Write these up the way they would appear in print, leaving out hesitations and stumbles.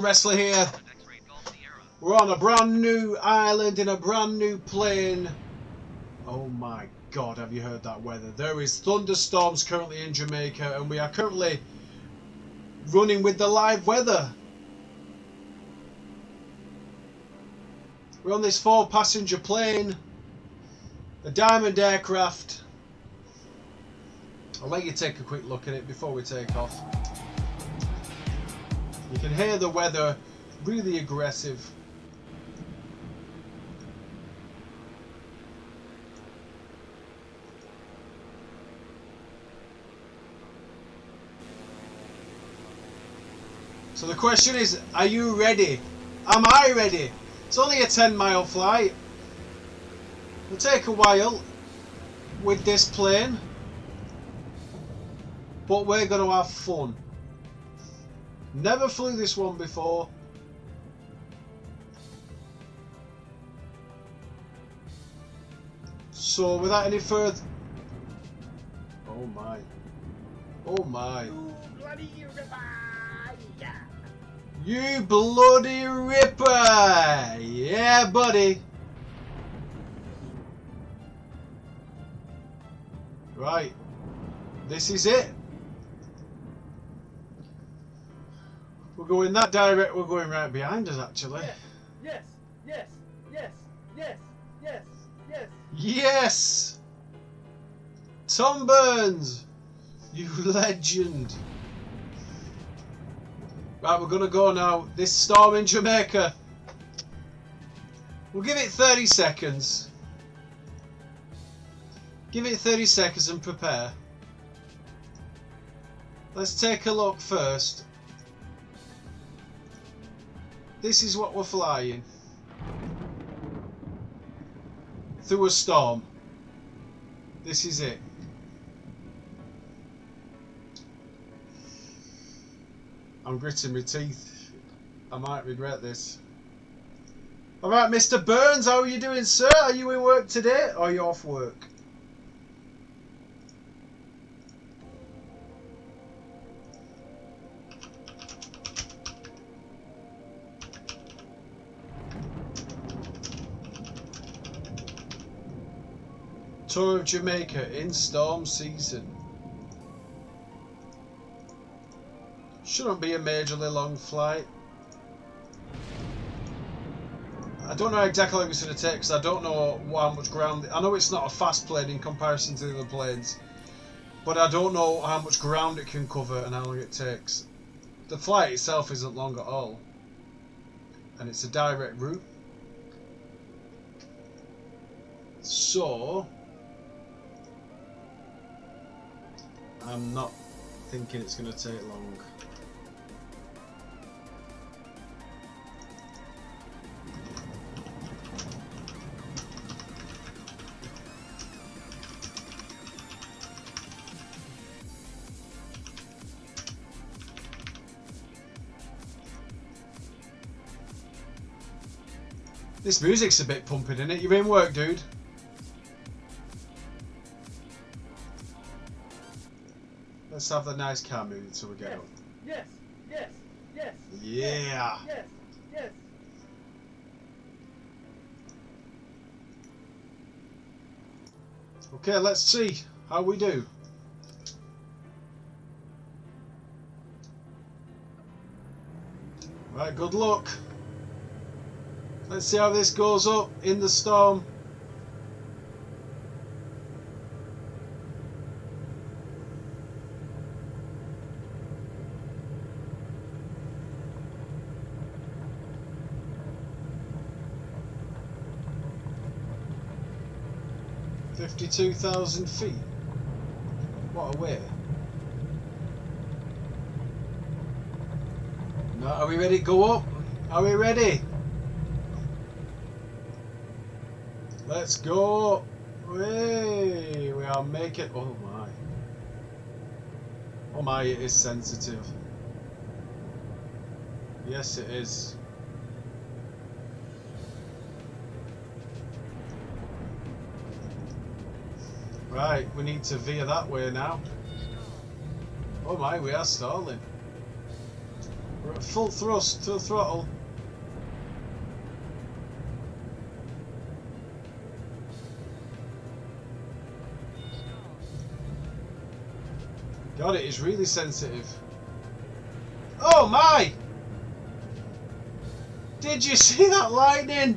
Wrestler here. We're on a brand new island in a brand new plane. Oh my god, have you heard that weather? There is thunderstorms currently in Jamaica and we are currently running with the live weather. We're on this 4-passenger plane, a Diamond aircraft. I'll let you take a quick look at it before we take off. You can hear the weather really aggressive. So the question is, are you ready? Am I ready? It's only a 10-mile flight. It'll take a while with this plane, but we're going to have fun. Never flew this one before. So without any further... Oh my. Oh my. You bloody ripper! Yeah. You bloody ripper! Yeah, buddy. Right. This is it. We're going that direct. We're going right behind us, actually. Yes, yes, yes, yes, yes, yes, yes. Yes! Tom Burns! You legend! Right, we're gonna go now. This storm in Jamaica. We'll give it 30 seconds. Give it 30 seconds and prepare. Let's take a look first. This is what we're flying. Through a storm. This is it. I'm gritting my teeth. I might regret this. Alright, Mr. Burns, how are you doing, sir? Are you in work today or are you off work? Tour of Jamaica in storm season. Shouldn't be a majorly long flight. I don't know exactly how long it's going to take because I don't know how much ground... I know it's not a fast plane in comparison to the other planes, but I don't know how much ground it can cover and how long it takes. The flight itself isn't long at all, and it's a direct route. So I'm not thinking it's going to take long. This music's a bit pumping, isn't it? You're in work, dude. Let's have the nice car moving until we get up. Yes, yes, yes, yes. Yeah. Yes, yes. Okay, let's see how we do. Right, good luck. Let's see how this goes up in the storm. $52,000 feet. What a way. Now, are we ready to go up? Are we ready? Let's go. Hey, we are making... Oh my. Oh my, it is sensitive. Yes, it is. Right, we need to veer that way now. Oh my, we are stalling. full thrust, full throttle. God, it is really sensitive. Oh my! Did you see that lightning?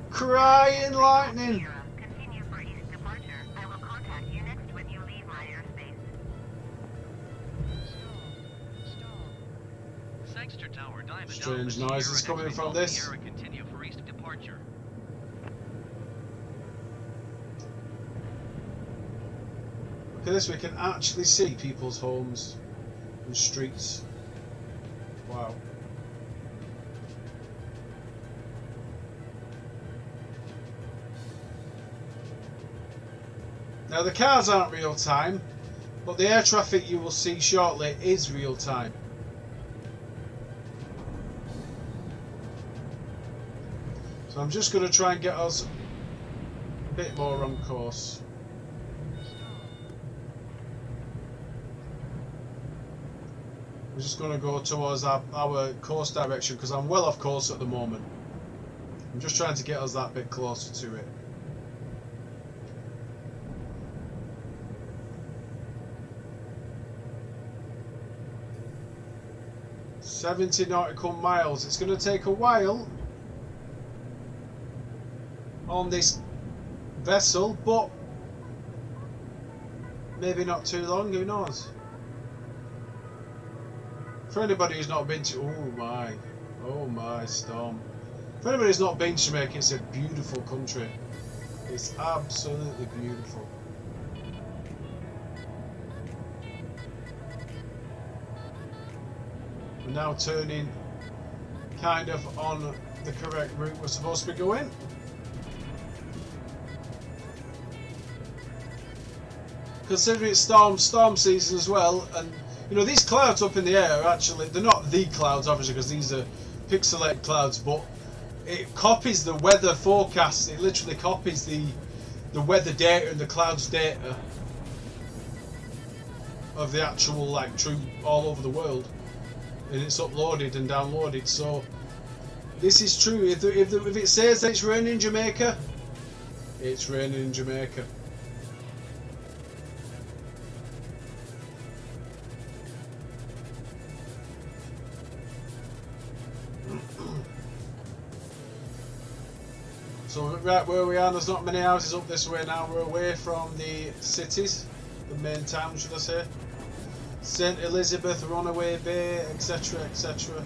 Crying lightning. Continue for east departure. I will contact you next when you leave my airspace. Sangster Tower, Diamond Strange Alpha, noises Sierra coming X-ray from Golf this. Sierra, continue for east departure. Look at this, we can actually see people's homes and streets. Wow. Now the cars aren't real time, but the air traffic you will see shortly is real time. So I'm just going to try and get us a bit more on course. We're just going to go towards our course direction because I'm well off course at the moment. I'm just trying to get us that bit closer to it. "70 nautical miles. It's going to take a while on this vessel, but maybe not too long, who knows? For anybody who's not been to... oh my storm. For anybody who's not been to Jamaica, it's a beautiful country. It's absolutely beautiful. We're now turning kind of on the correct route we're supposed to be going. Considering it's storm season as well, and you know these clouds up in the air are actually, they're not the clouds obviously because these are pixelated clouds, but it copies the weather forecast. It literally copies the weather data and the clouds data of the actual like true all over the world, and it's uploaded and downloaded. So this is true. If it says that it's raining in Jamaica, it's raining in Jamaica. So right where we are, there's not many houses up this way now. We're away from the cities, the main town, should I say. St. Elizabeth, Runaway Bay, etc, etc.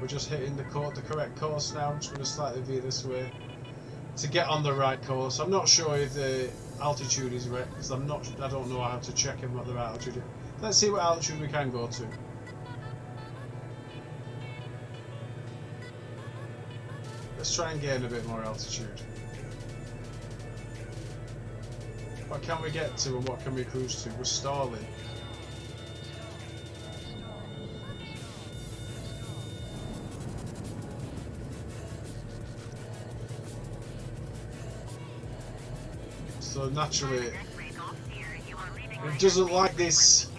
We're just hitting the correct course now. I'm just going to slightly veer this way to get on the right course. I'm not sure if the altitude is right because I don't know how to check what the right altitude is. Let's see what altitude we can go to. Let's try and gain a bit more altitude. What can we get to and what can we cruise to? We're stalling. So naturally, it doesn't like this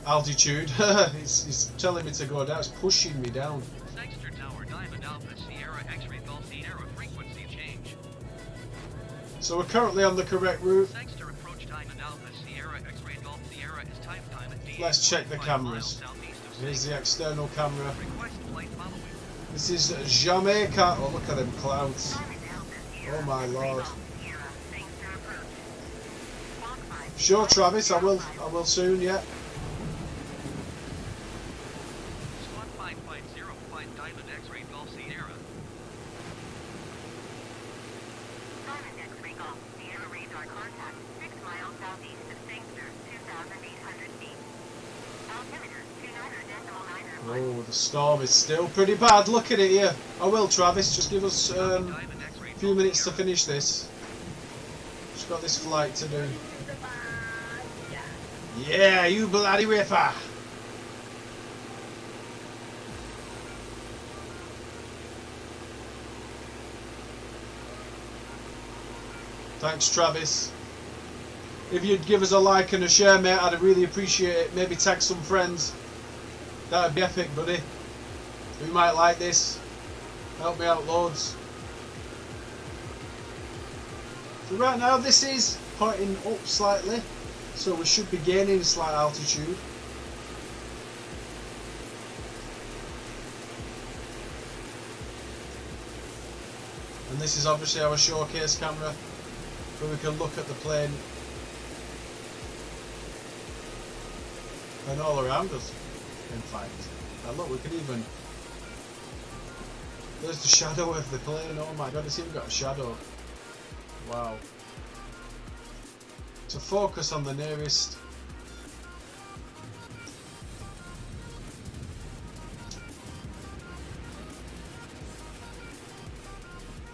altitude. It's telling me to go down. It's pushing me down. Sangster Tower, Diamond Alpha, Sierra X-ray Golf Sierra, frequency change. So we're currently on the correct route. Sangster approach Diamond Alpha, Sierra X-ray Golf Sierra is time at D. Let's check the cameras. Here's the external camera. This is Jamaica. Oh, look at them clouds. Oh my lord. Sure, Travis, I will soon, yeah. Squad 550, find Diamond X-ray Golf Sierra. Diamond X-ray Golf Sierra radar contact 6 miles southeast of Sangster, 2,800 feet. Altimeter 29.9. Oh, the storm is still pretty bad. Look at it here. I will, Travis. Just give us a few minutes to finish this. Just got this flight to do. Yeah, you bloody ripper! Thanks, Travis. If you'd give us a like and a share, mate, I'd really appreciate it. Maybe tag some friends. That'd be epic, buddy. Who might like this? Help me out loads. So right now this is pointing up slightly, so we should be gaining slight altitude. And this is obviously our showcase camera, where we can look at the plane and all around us, in fact. And look, we can even... There's the shadow of the plane. Oh my god, it's even got a shadow. Wow. To focus on the nearest.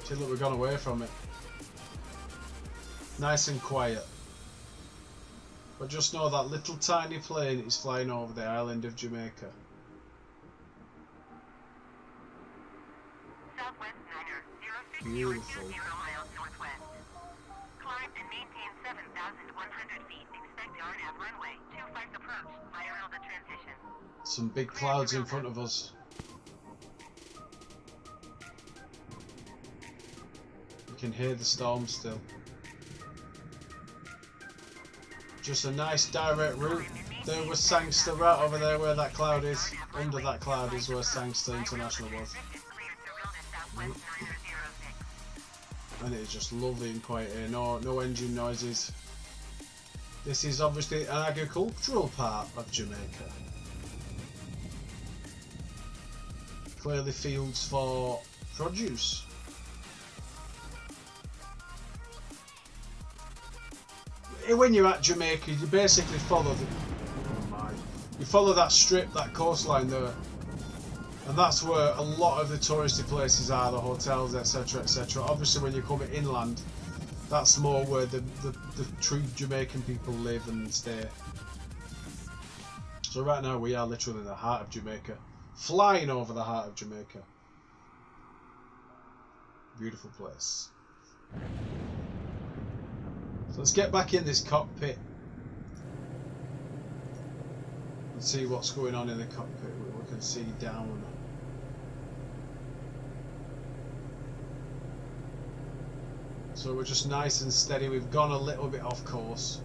See, look, we've gone away from it. Nice and quiet. But just know that little tiny plane is flying over the island of Jamaica. Southwest Niner, 060 Beautiful. 20 miles northwest. Climb and maintain 7,100 feet. Expect RNAV runway. 25 approach. Fire on the transition. Some big clouds in front of us. You can hear the storm still. Just a nice direct route. There was Sangster right over there where that cloud is. Under that cloud is where Sangster International was. And it is just lovely and quiet here. No engine noises. This is obviously an agricultural part of Jamaica. Clearly fields for produce. When you're at Jamaica, you basically follow you follow that strip, that coastline there, and that's where a lot of the touristy places are, the hotels, etc, etc. Obviously when you're coming inland, that's more where the true Jamaican people live and stay. So right now we are literally in the heart of Jamaica, flying over the heart of Jamaica. Beautiful place. So let's get back in this cockpit and see what's going on in the cockpit. We can see down. So we're just nice and steady. We've gone a little bit off course.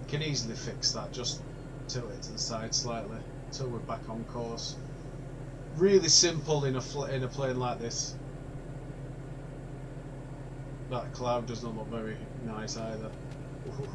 We can easily fix that. Just tilt it to the side slightly until we're back on course. Really simple in a plane like this. That cloud doesn't look very nice either. Ooh.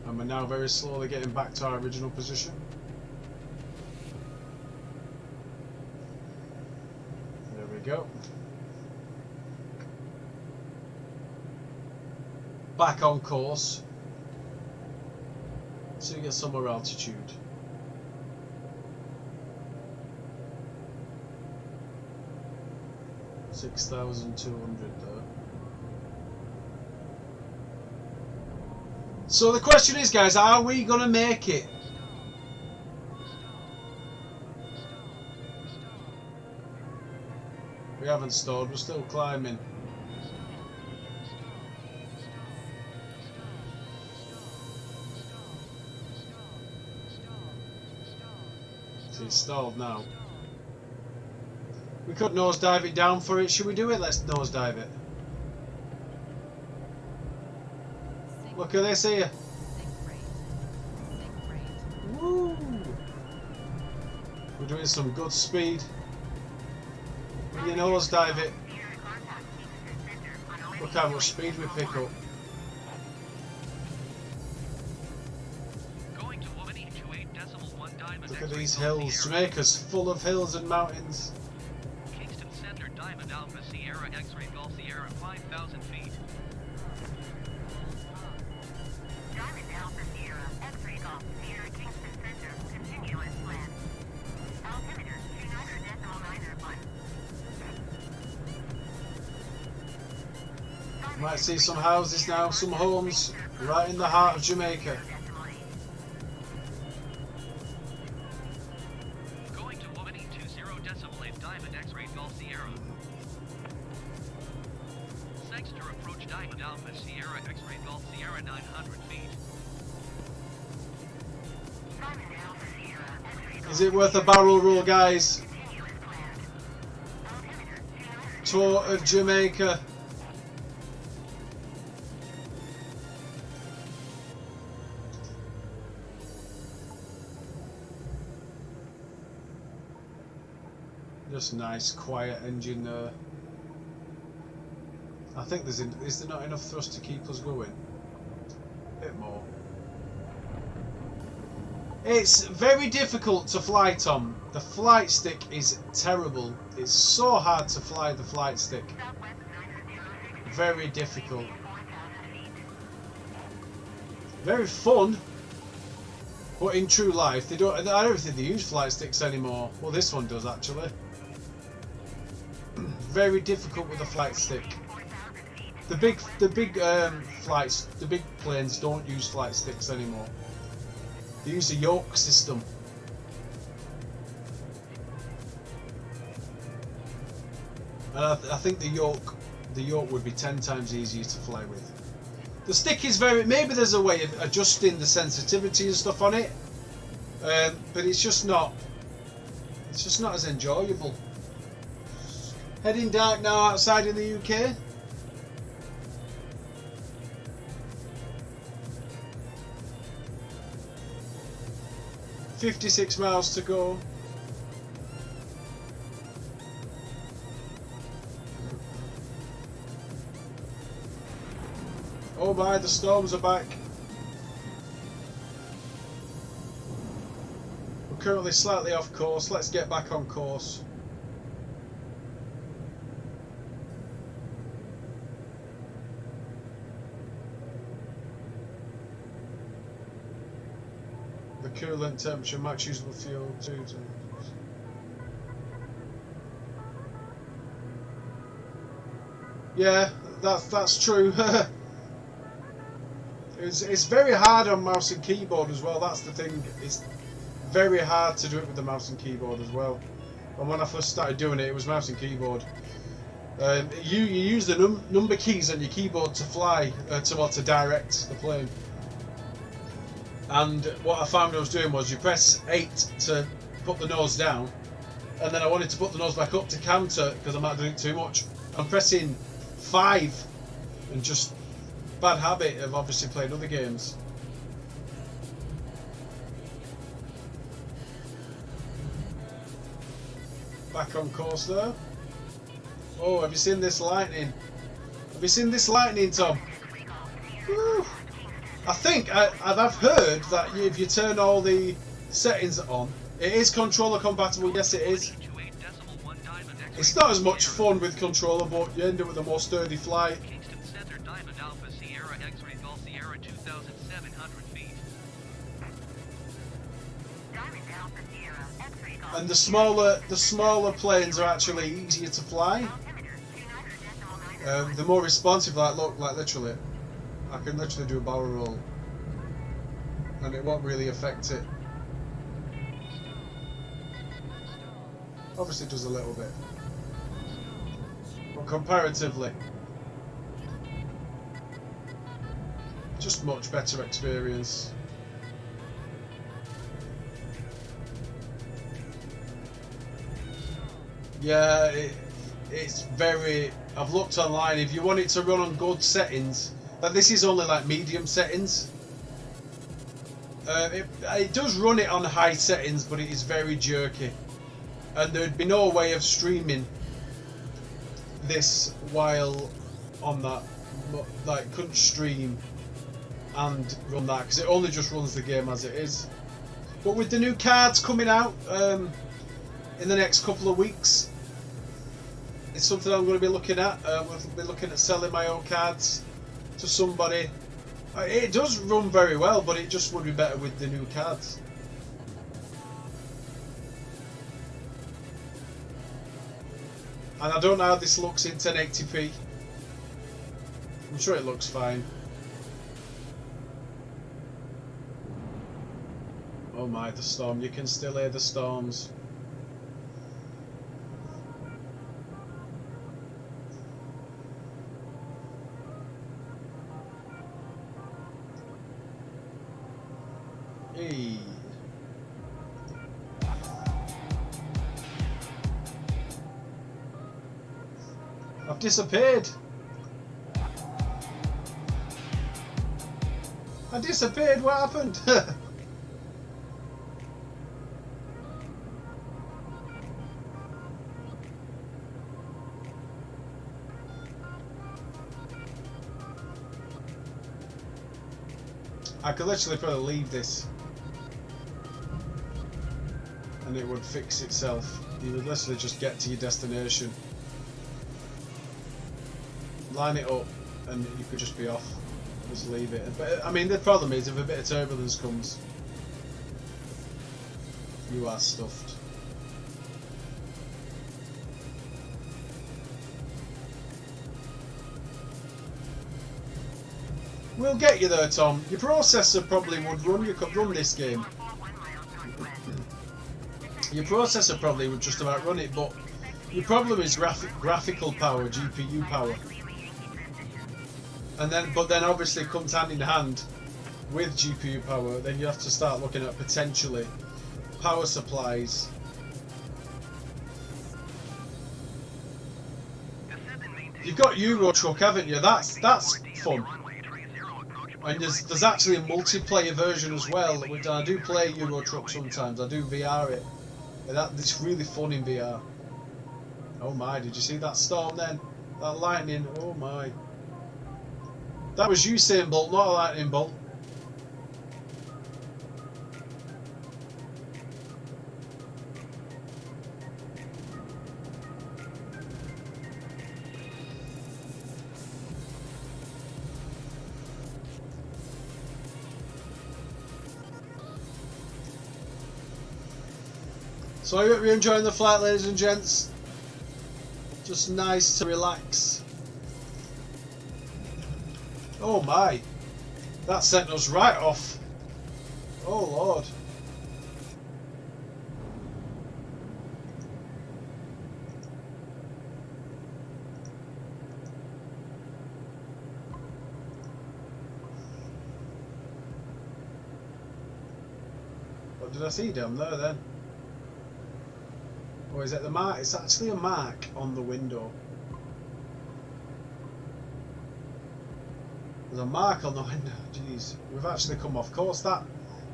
And we're now very slowly getting back to our original position. There we go. Back on course, so you get some more altitude. $6,200 there. So the question is, guys, are we gonna make it? We haven't stalled, we're still climbing. It's stalled now. We could nosedive it down for it. Should we do it? Let's nosedive it. Look at this here. Woo! We're doing some good speed. When you nosedive it, look how much speed we pick up. Look at these hills. Jamaica's full of hills and mountains. Kingston Center, Diamond Alpha Sierra X-Ray Golf Sierra 5,000 feet. Diamond Alpha Sierra, X-ray Golf, Sierra Kingston Center, continuous plan. Altimeter 29.991. Might see some houses now, some homes, right in the heart of Jamaica. Going to Womanty 20.8 Diamond X-Ray Golf Sierra. Sexter approach Diamond Alpha Sierra X-Ray Golf Sierra 900 feet. Is it worth a barrel roll, guys? Tour of Jamaica. Just nice, quiet engine there. I think is there not enough thrust to keep us going? A bit more. It's very difficult to fly, Tom. The flight stick is terrible. It's so hard to fly the flight stick. Very difficult. Very fun. But in true life, I don't think they use flight sticks anymore. Well, this one does actually. Very difficult with the flight stick. The big flights, the big planes don't use flight sticks anymore. They use a yoke system. And I think the yoke would be 10 times easier to fly with. The stick is maybe there's a way of adjusting the sensitivity and stuff on it, but it's just not as enjoyable. Heading dark now outside in the UK. "56 miles to go." Oh my, the storms are back. We're currently slightly off course. Let's get back on course. The coolant temperature, max usable fuel, 2 to... Yeah, that's true. It's very hard on mouse and keyboard as well. That's the thing. It's very hard to do it with the mouse and keyboard as well. And when I first started doing it, it was mouse and keyboard. You use the number keys on your keyboard to fly, to direct the plane. And what I found I was doing was you press 8 to put the nose down, and then I wanted to put the nose back up to counter because I might have done it too much. I'm pressing 5, and just bad habit of obviously playing other games. Back on course there. Oh, have you seen this lightning? Have you seen this lightning, Tom? Woo. I think I've heard that if you turn all the settings on, it is controller compatible. Yes, it is. It's not as much fun with controller, but you end up with a more sturdy flight. Kingston Center Diamond Alpha Sierra X-Ray Golf Sierra 2,700 feet. And the smaller planes are actually easier to fly. They're more responsive. Like look, like literally, I can literally do a barrel roll, and it won't really affect it. Obviously, it does a little bit, but comparatively, just much better experience. Yeah, it's very... I've looked online, if you want it to run on good settings, but this is only like medium settings. It does run it on high settings, but it is very jerky. And there'd be no way of streaming this while on that. Like, couldn't stream and run that, because it only just runs the game as it is. But with the new cards coming out, in the next couple of weeks, it's something I'm going to be looking at. We'll be looking at selling my own cards to somebody. It does run very well, but it just would be better with the new cards. And I don't know how this looks in 1080p. I'm sure it looks fine. Oh my, the storm. You can still hear the storms. Hey. I've disappeared. I disappeared. What happened? I could literally probably leave this and it would fix itself. You would literally just get to your destination, line it up, and you could just be off. Just leave it. But I mean, the problem is, if a bit of turbulence comes, you are stuffed. We'll get you there, Tom. Your processor probably would run. You could run this game. Your processor probably would just about run it, but your problem is graphical power, GPU power. And then, but then obviously comes hand in hand with GPU power. Then you have to start looking at potentially power supplies. You've got Euro Truck, haven't you? That's fun. And there's actually a multiplayer version as well, which I do play Euro Truck sometimes. I do VR it. And it's really fun in VR. Oh my, did you see that storm then? That lightning, oh my. That was Usain Bolt, not a lightning bolt. So I hope you're enjoying the flight, ladies and gents. Just nice to relax. Oh my, that sent us right off. Oh Lord. What did I see down there then? Or is it the mark? It's actually a mark on the window. There's a mark on the window. Jeez, we've actually come off course. That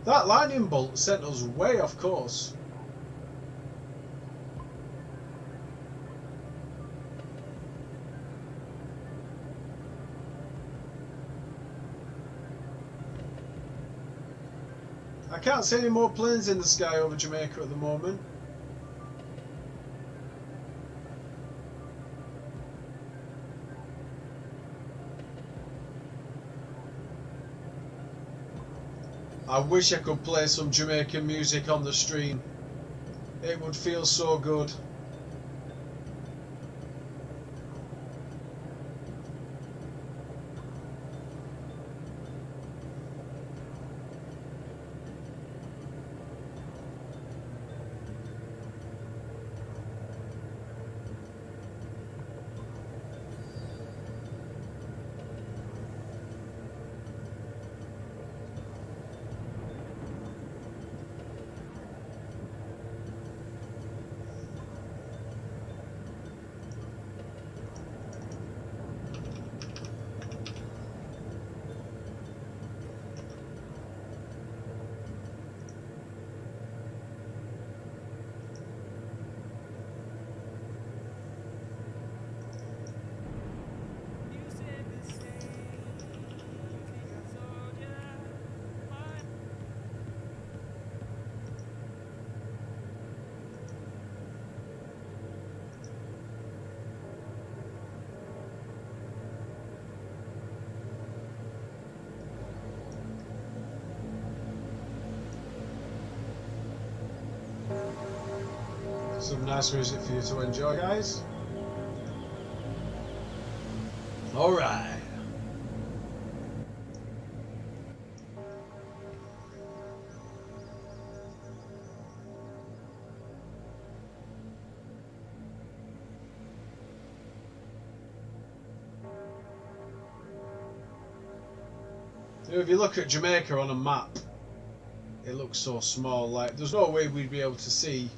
lightning bolt sent us way off course. I can't see any more planes in the sky over Jamaica at the moment. I wish I could play some Jamaican music on the stream. It would feel so good. Some nice music for you to enjoy, guys. Alright. You know, if you look at Jamaica on a map, it looks so small. Like, there's no way we'd be able to see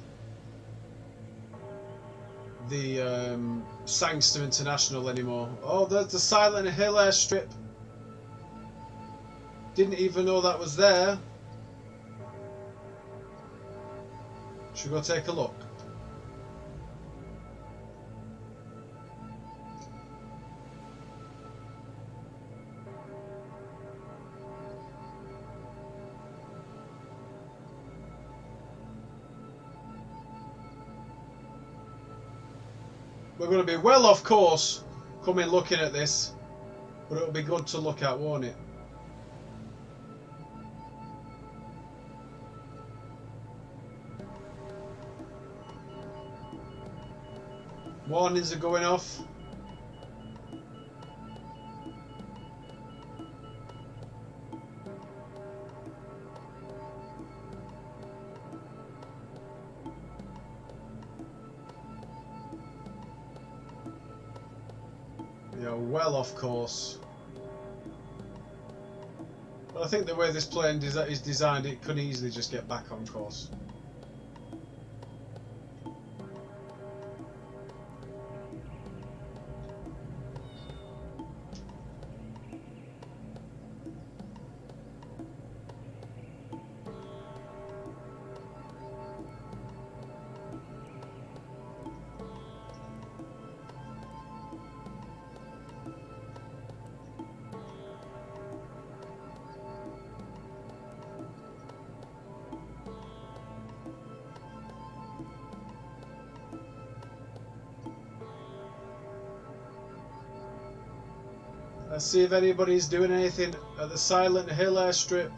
the Sangster International anymore. Oh, there's the Silent Hill airstrip. Didn't even know that was there. Should we go take a look? We're going to be well off course coming looking at this, but it'll be good to look at, won't it? Warnings are going off. Yeah, well off course. But I think the way this plane is designed, it could easily just get back on course. Let's see if anybody's doing anything at the Silent Hill airstrip.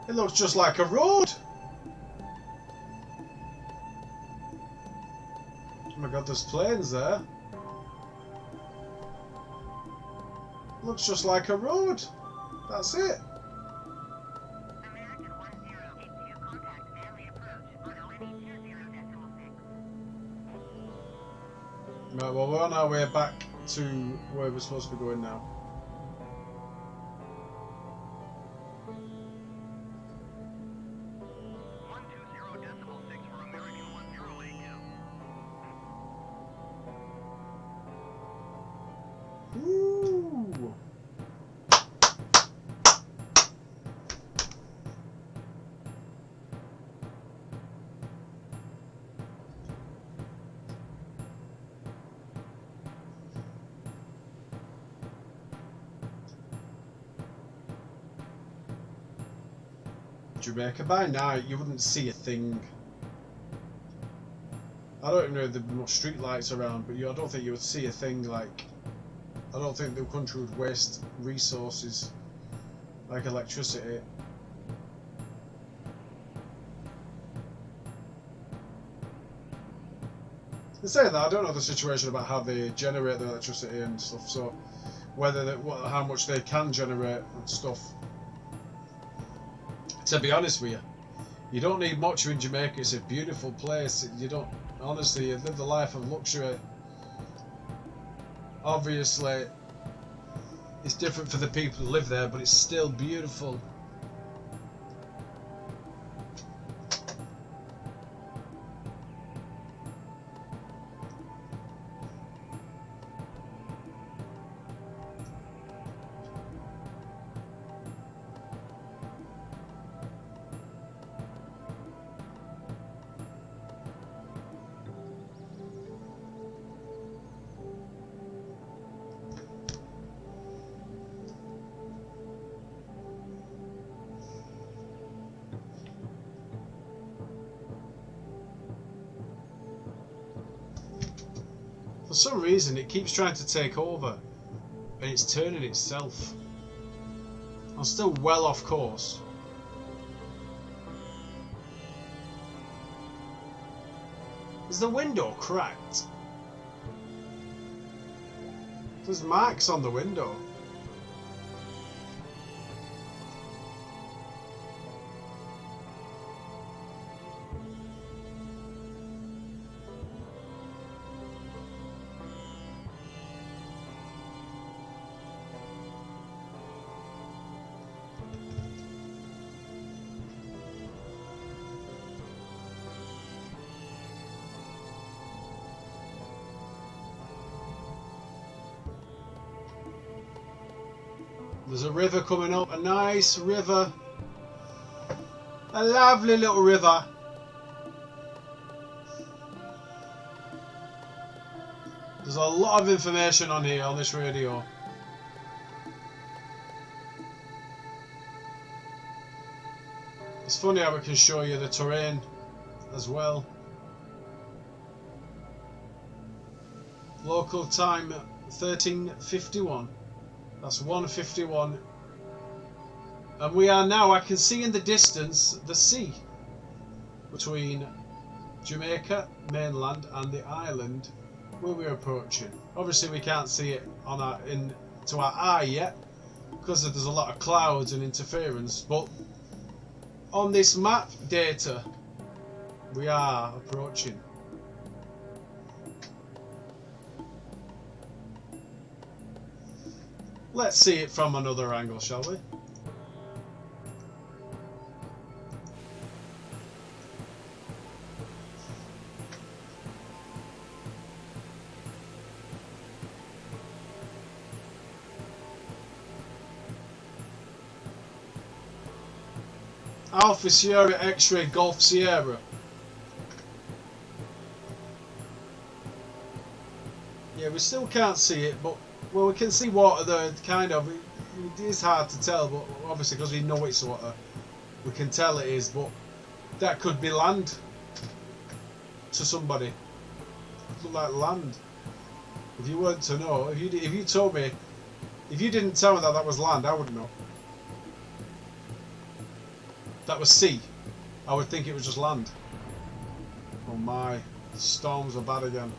It looks just like a road. Oh my god, there's planes there. Looks just like a road. That's it. American 1082, contact Manly approach on ONE 20.6. Right, well, we're on our way back to where we're supposed to be going now. Ooh. Jamaica, by night you wouldn't see a thing. I don't even know if there were much street lights around, but I don't think you would see a thing. Like, I don't think the country would waste resources like electricity. In saying that, I don't know the situation about how they generate the electricity and stuff, so whether how much they can generate and stuff. To be honest with you, you don't need much in Jamaica. It's a beautiful place. You don't, honestly, you live the life of luxury. Obviously, it's different for the people who live there, but it's still beautiful. some reason it keeps trying to take over and it's turning itself. I'm still well off course. Is the window cracked? There's marks on the window. There's a river coming up, a nice river. A lovely little river. There's a lot of information on here on this radio. It's funny how we can show you the terrain as well. Local time 13:51. That's 1:51. And we are now, I can see in the distance, the sea between Jamaica mainland and the island where we're approaching. Obviously we can't see it on our to our eye yet because there's a lot of clouds and interference, but on this map data we are approaching. Let's see it from another angle, shall we? Alpha Sierra X-Ray Golf Sierra. Yeah, we still can't see it, but well, we can see water there, kind of. It is hard to tell, but obviously because we know it's water, we can tell it is, but that could be land to somebody. It look like land. If you weren't to know, if you told me, if you didn't tell me that that was land, I wouldn't know. That was sea. I would think it was just land. Oh my, the storms are bad again.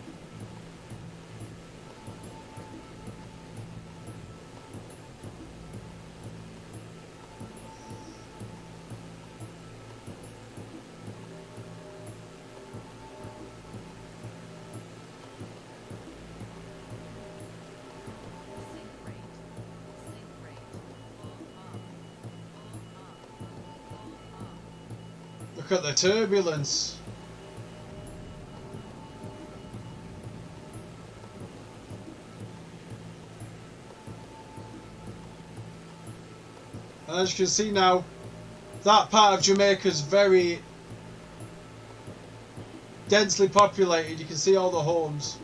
Look at the turbulence. And as you can see now, that part of Jamaica is very densely populated. You can see all the homes.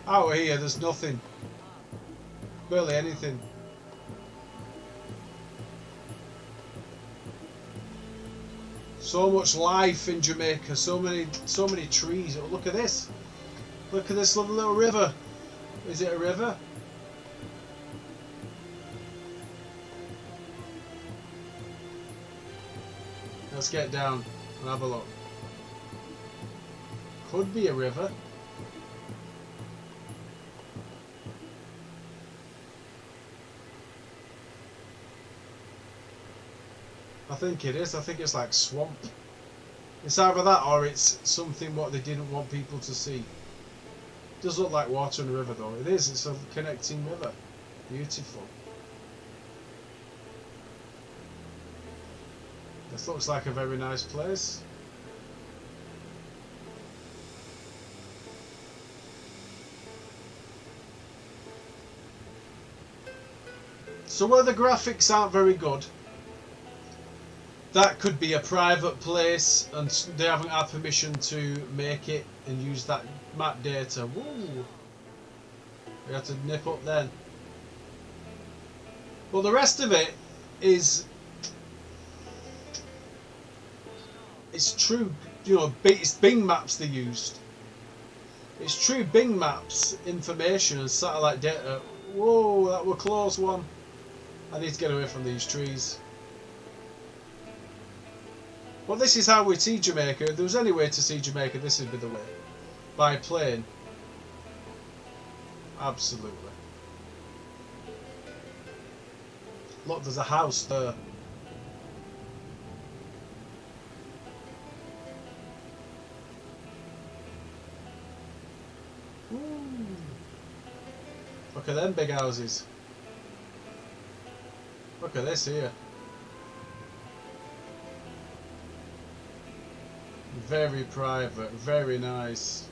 Out here there's nothing. Barely anything. So much life in Jamaica, so many trees. Oh, look at this. Look at this little river. Is it a river? Let's get down and have a look. Could be a river. I think it is. I think it's like swamp. It's either that or it's something what they didn't want people to see. It does look like water in the river though. It is. It's a connecting river. Beautiful. This looks like a very nice place. So where the graphics aren't very good, that could be a private place and they haven't had permission to make it and use that map data. Woo! We had to nip up then. But the rest of it is, it's true, you know, it's Bing maps they used. It's true Bing Maps information and satellite data. Whoa, that were a close one. I need to get away from these trees. Well, this is how we see Jamaica. If there was any way to see Jamaica, this would be the way. By plane. Absolutely. Look, there's a house there. Ooh. Look at them big houses. Look at this here. Very private, very nice.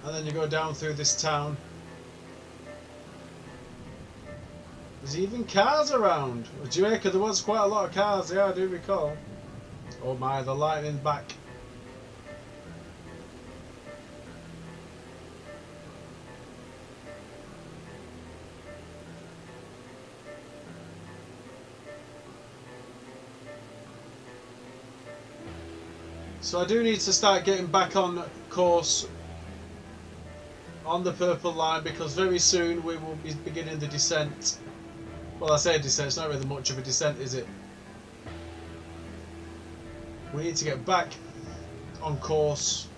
And then you go down through this town. There's even cars around. With Jamaica, there was quite a lot of cars, yeah, I do recall. Oh my, the lightning back. So I do need to start getting back on course on the purple line, because very soon we will be beginning the descent. Well, I say descent, it's not really much of a descent, is it? We need to get back on course.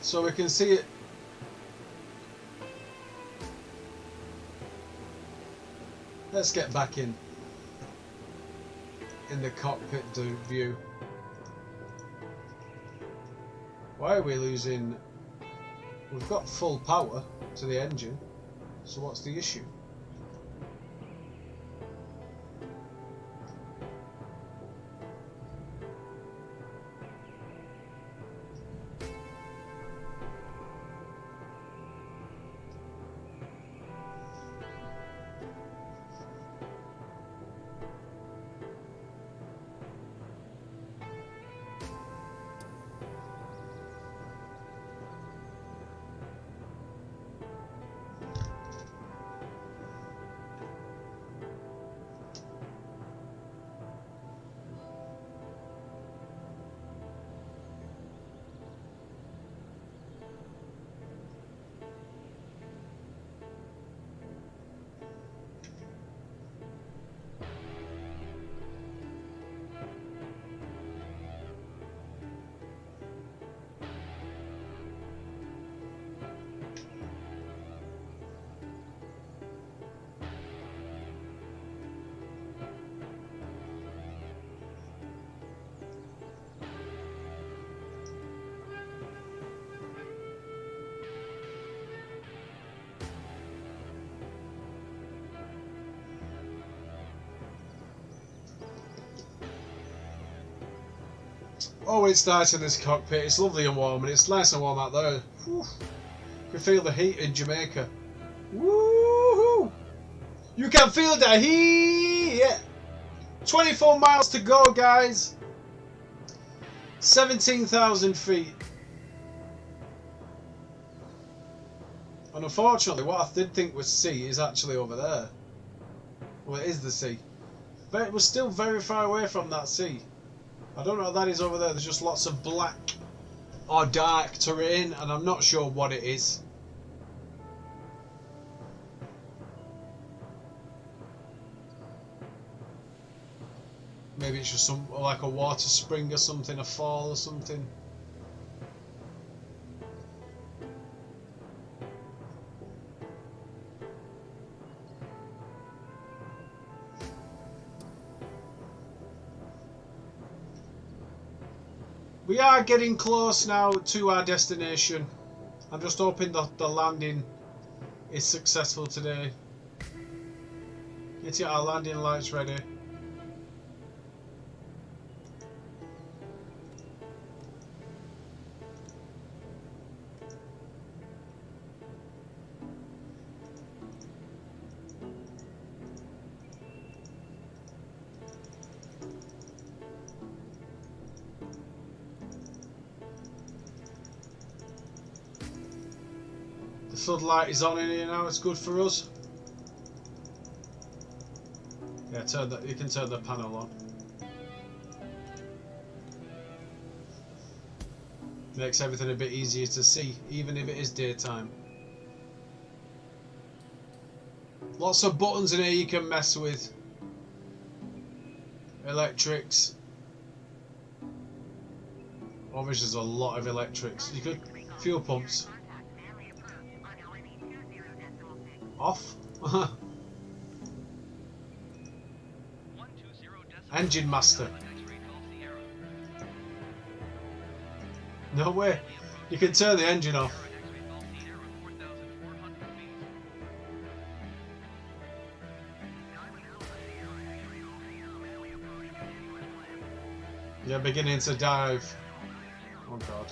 So we can see it. Let's get back in the cockpit view. Why are we losing? We've got full power to the engine, so what's the issue? Oh, it's nice in this cockpit. It's lovely and warm, and it's nice and warm out there. Whew. You can feel the heat in Jamaica. Woohoo! You can feel the heat! 24 miles to go, guys. 17,000 feet. And unfortunately, what I did think was sea is actually over there. Well, it is the sea. But it was still very far away from that sea. I don't know what that is over there. There's just lots of black or dark terrain, and I'm not sure what it is. Maybe it's just some like a water spring or something, a fall or something. We are getting close now to our destination. I'm just hoping that the landing is successful today. Getting our landing lights ready. floodlight is on in here now. It's good for us. Yeah, you can turn the panel on. Makes everything a bit easier to see, even if it is daytime. Lots of buttons in here you can mess with. Electrics. Obviously there's a lot of electrics. You could fuel pumps. Off. Engine master. No way. You can turn the engine off. You're beginning to dive. Oh god.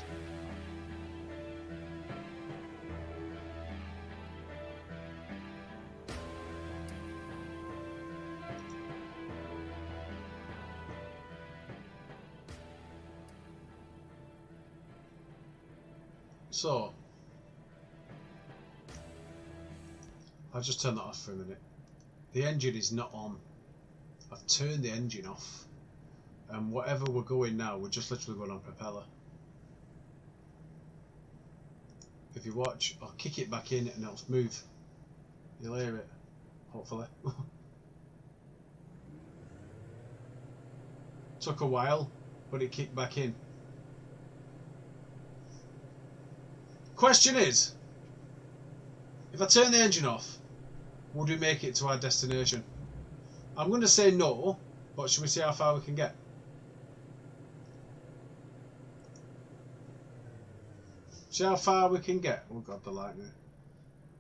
So, I'll just turn that off for a minute. The engine is not on. I've turned the engine off. And whatever we're going now, we're just literally going on propeller. If you watch, I'll kick it back in and it'll move. You'll hear it, hopefully. Took a while, but it kicked back in. Question is, if I turn the engine off, would we make it to our destination? I'm going to say no, but should we see how far we can get? See how far we can get. Oh god, the lightning.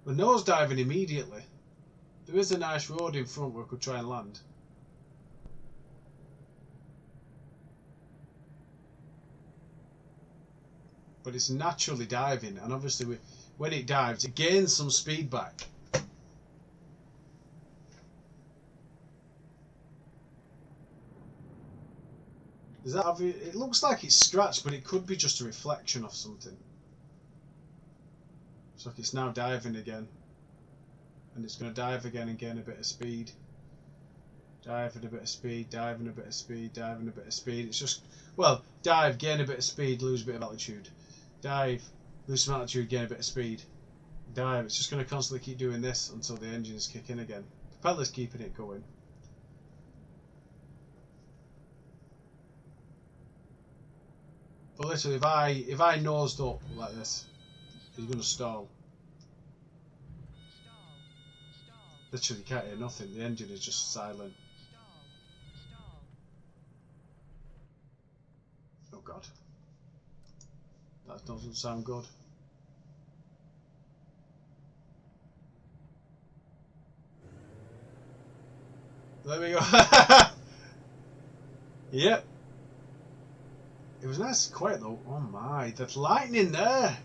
We're nose diving immediately. There is a nice road in front where we could try and land. But it's naturally diving, and obviously when it dives, it gains some speed back. Is that obvious? It looks like it's scratched, but it could be just a reflection of something. It's like it's now diving again, and it's going to dive again and gain a bit of speed. Dive and a bit of speed, dive and a bit of speed, dive and a bit of speed. It's just, well, dive, gain a bit of speed, lose a bit of altitude. Dive, lose some altitude, gain a bit of speed. Dive. It's just going to constantly keep doing this until the engines kick in again. The propeller's keeping it going. But literally, if I nosed up like this, he's going to stall. Literally, you can't hear nothing. The engine is just silent. Oh god. That doesn't sound good. There we go. Yep. It was nice and quiet though. Oh my, there's lightning there.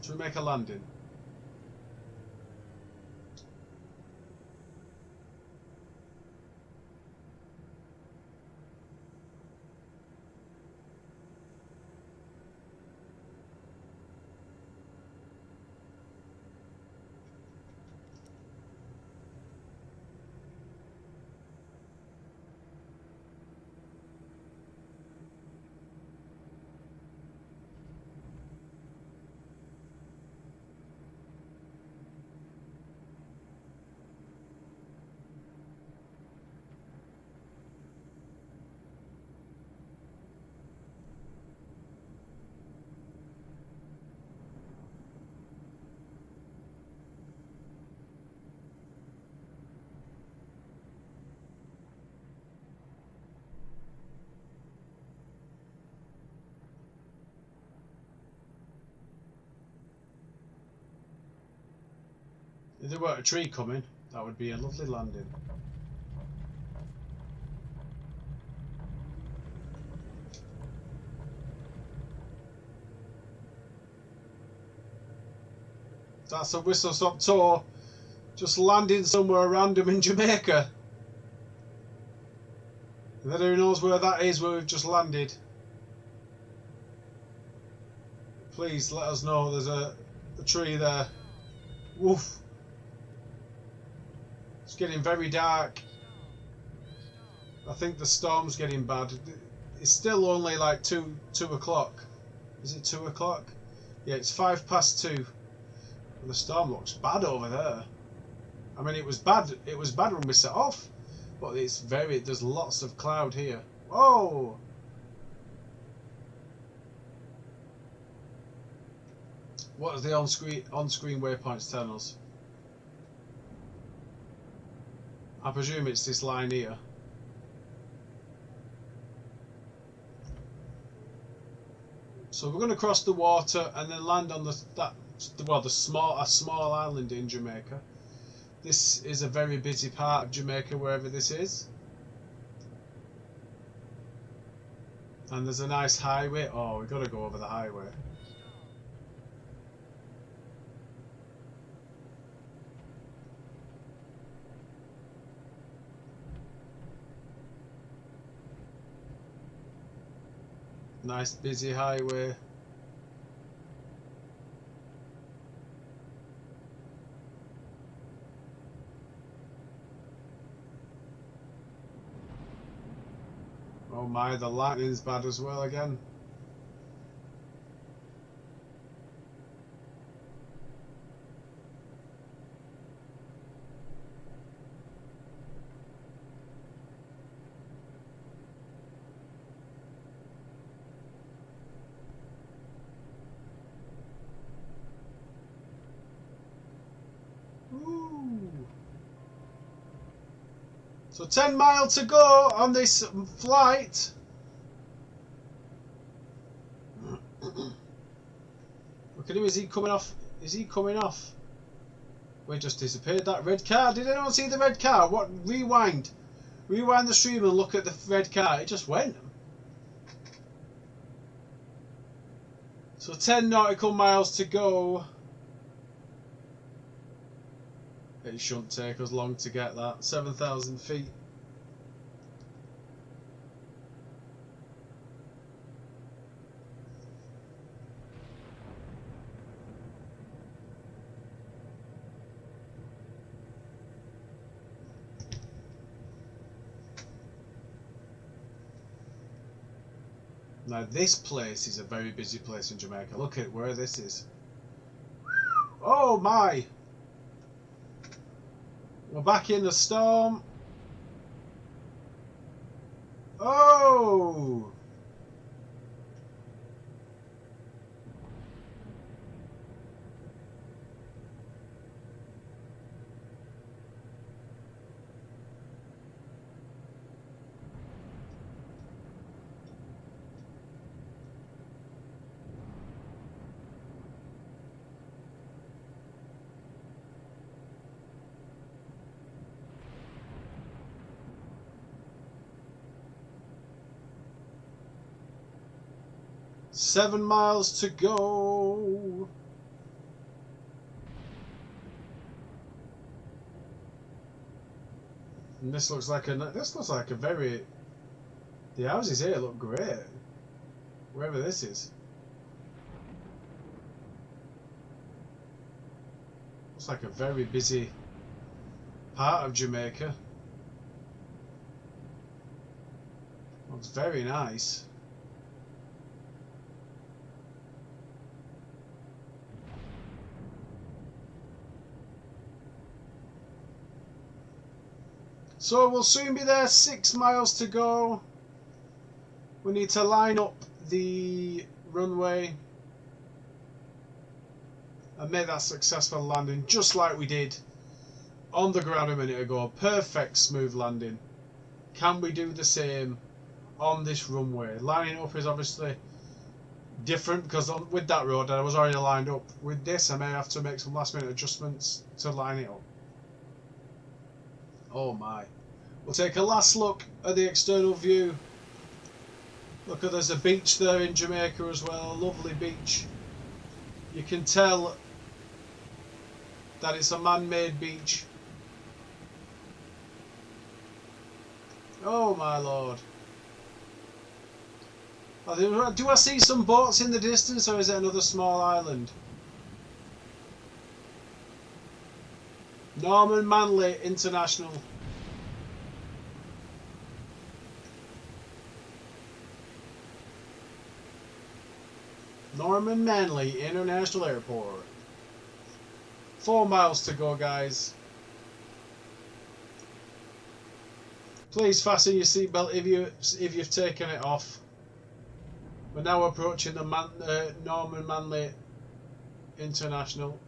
Should we make a landing? If there weren't a tree coming, that would be a lovely landing. That's a whistle stop tour. Just landing somewhere random in Jamaica. If anyone knows where that is, where we've just landed. Please let us know there's a tree there. Woof. It's getting very dark. I think the storm's getting bad. It's still only like 2 o'clock. Is it 2 o'clock? Yeah, it's 2:05. And the storm looks bad over there. I mean, it was bad when we set off, but there's lots of cloud here. Whoa! What does the on-screen waypoints tell us? I presume it's this line here. So we're going to cross the water and then land on a small island in Jamaica. This is a very busy part of Jamaica, wherever this is. And there's a nice highway. Oh, we've got to go over the highway. Nice busy highway. Oh my, the lightning's bad as well again. So 10 miles to go on this flight. Look at him, is he coming off? Is he coming off? We just disappeared. That red car. Did anyone see the red car? What? Rewind. Rewind the stream and look at the red car. It just went. So 10 nautical miles to go. It shouldn't take us long to get that. 7,000 feet. Now this place is a very busy place in Jamaica. Look at where this is. Oh my! We're back in the storm. Oh! Seven miles to go. And this looks like a very. The houses here look great. Wherever this is. Looks like a very busy part of Jamaica. Looks very nice. So we'll soon be there, 6 miles to go. We need to line up the runway and make that successful landing just like we did on the ground a minute ago. Perfect smooth landing. Can we do the same on this runway? Lining up is obviously different because with that road I was already lined up. With this I may have to make some last minute adjustments to line it up. Oh my. We'll take a last look at the external view. Look, there's a beach there in Jamaica as well, a lovely beach. You can tell that it's a man-made beach. Oh my lord. Do I see some boats in the distance, or is it another small island? Norman Manley International. Norman Manley International Airport. 4 miles to go, guys. Please fasten your seatbelt if you've taken it off. We're now approaching the Norman Manley International.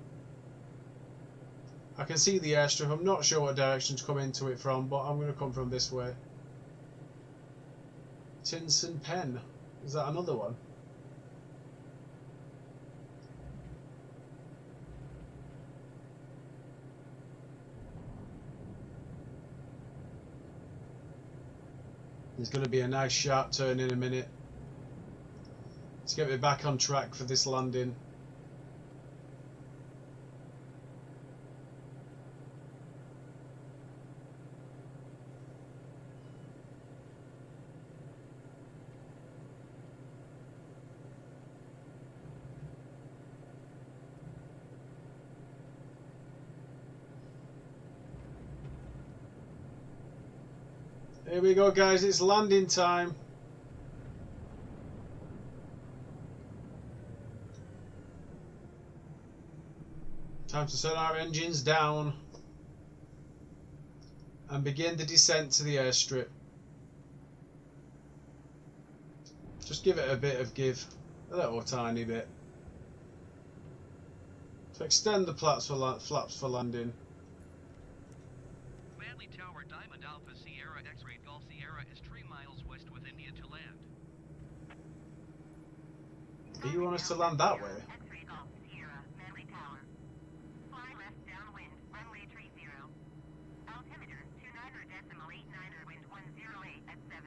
I can see the airstrip. I'm not sure what direction to come into it from, but I'm going to come from this way. Tinson Pen. Is that another one? There's going to be a nice sharp turn in a minute. Let's get me back on track for this landing. Here we go, guys, it's landing time. Time to turn our engines down and begin the descent to the airstrip. Just give it a bit of give, a little tiny bit, to extend the flaps for landing. Manley Tower, Diamond Alpha Sierra X-Ray Golf Sierra is 3 miles west with India to land. Do you want us to land that way? X-ray Golf Sierra, Manley Tower. Fly left downwind, runway 30. Altimeter 29.89er, wind 108 at 7.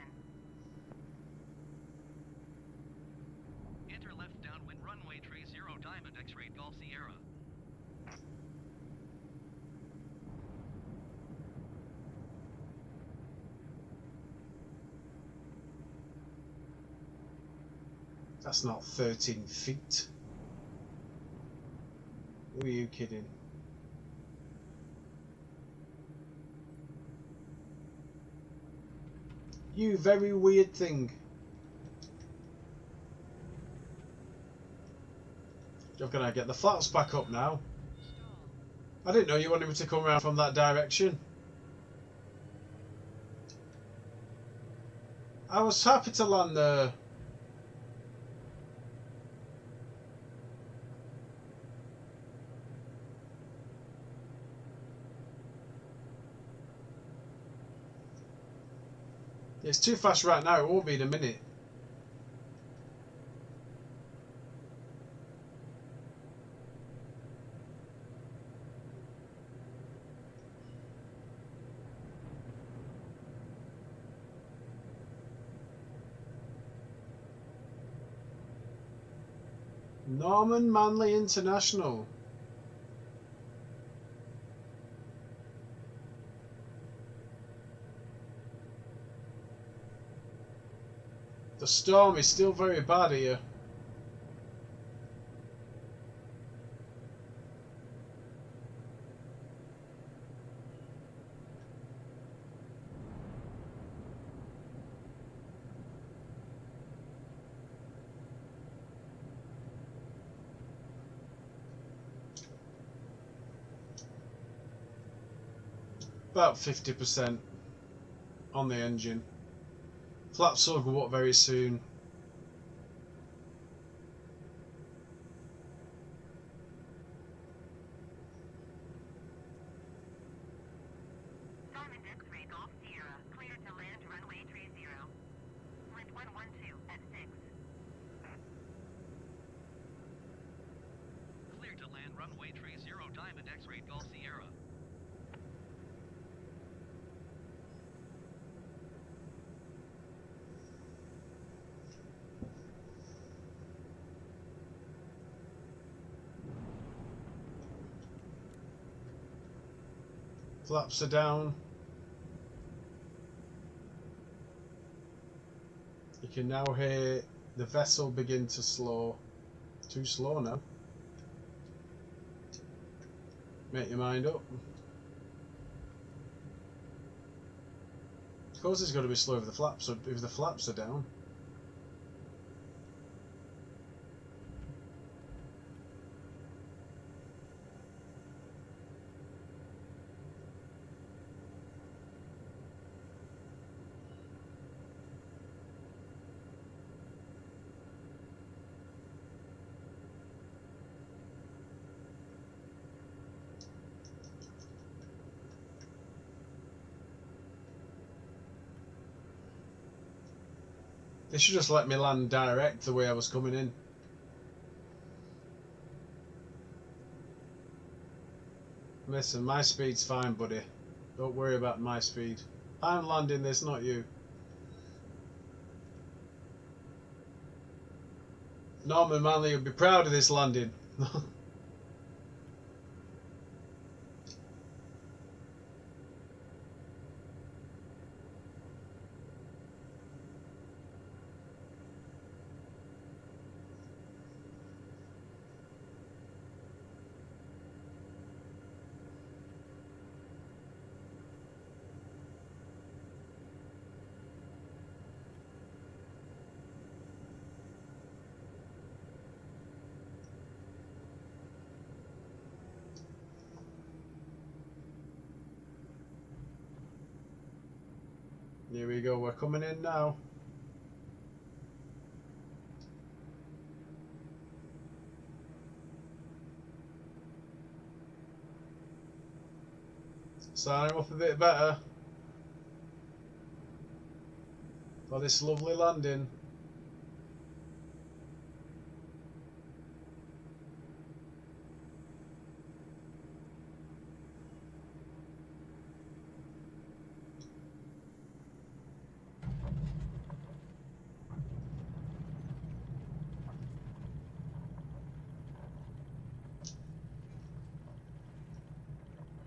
Enter left downwind runway 30 Diamond X-Ray Golf Sierra. That's not 13 feet. Who are you kidding? You very weird thing. You're gonna get the flaps back up now. I didn't know you wanted me to come around from that direction. I was happy to land there. It's too fast right now, it won't be in a minute. Norman Manley International. The storm is still very bad here. About 50% on the engine. Flaps will go up very soon. Diamond X-ray Golf Sierra, clear to land runway 30. Wind 112 at 6. Clear to land runway 30 Diamond X-Ray Golf Sierra. Flaps are down. You can now hear the vessel begin to slow. Too slow now. Make your mind up. Of course it's got to be slow if the flaps are down. They should just let me land direct the way I was coming in. Listen, my speed's fine, buddy. Don't worry about my speed. I'm landing this, not you. Norman Manley would be proud of this landing. Here we go, we're coming in now. Starting up a bit better for this lovely landing.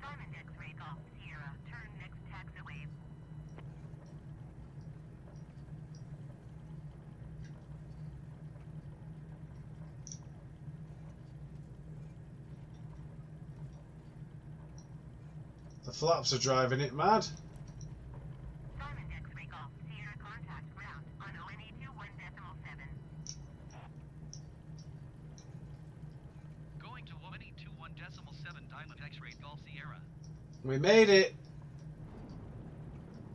Diamond X-ray Golf Sierra, turn next taxiway. The flaps are driving it mad. Diamond X-ray Golf Sierra, contact ground on ONE 21.7. Going to 121.7 Diamond X-ray Golf Sierra. We made it.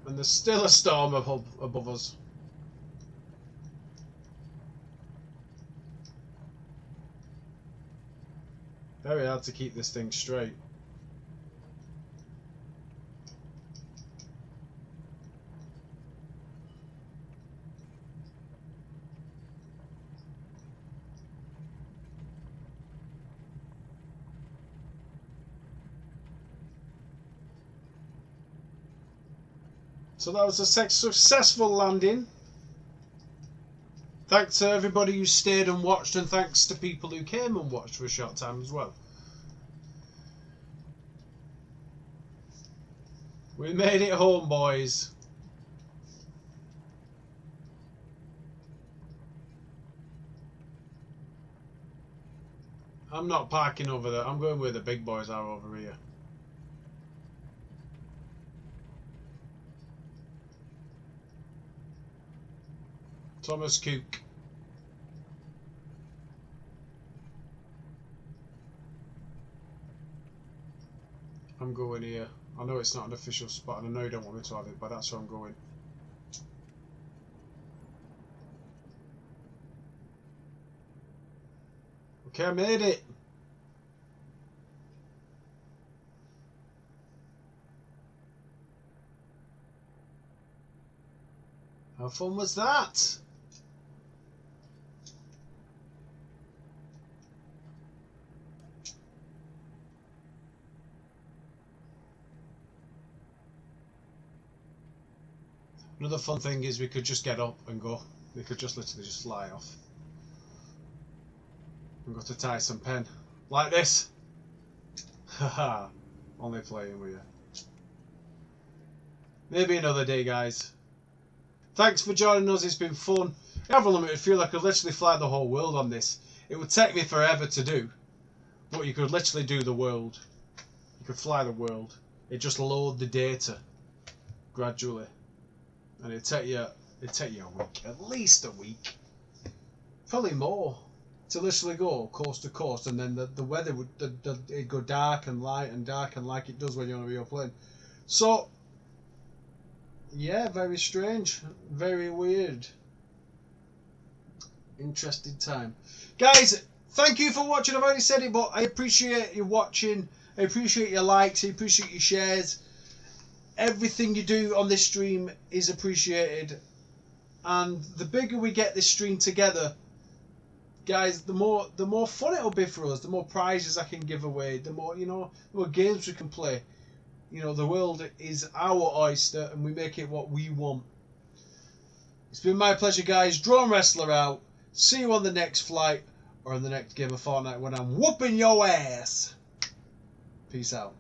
And there's still a storm above us. Very hard to keep this thing straight. So that was a successful landing. Thanks to everybody who stayed and watched, and thanks to people who came and watched for a short time as well. We made it home, boys. I'm not parking over there. I'm going where the big boys are over here. Thomas Cook. I'm going here. I know it's not an official spot and I know you don't want me to have it, but that's where I'm going. Okay, I made it. How fun was that? Another fun thing is we could just get up and go. We could just literally just fly off. And go to Tyson Pen. Like this. Haha. Only playing with you. Maybe another day, guys. Thanks for joining us. It's been fun. I have a limited fuel. I could literally fly the whole world on this. It would take me forever to do, but you could literally do the world. You could fly the world. It just load the data gradually, and it'd take you a week, at least a week, probably more, to literally go coast to coast, and then the weather would it'd go dark and light and dark and like it does when you're on a real plane. So yeah, very strange, very weird, interesting time, guys. Thank you for watching. I've already said it, but I appreciate you watching. I appreciate your likes. I appreciate your shares. Everything you do on this stream is appreciated, and the bigger we get this stream together, guys, the more fun it'll be for us. The more prizes I can give away. The more, you know, the more games we can play. You know, the world is our oyster, and we make it what we want. It's been my pleasure, guys. Drone Wrestler out. See you on the next flight or on the next game of Fortnite when I'm whooping your ass. Peace out.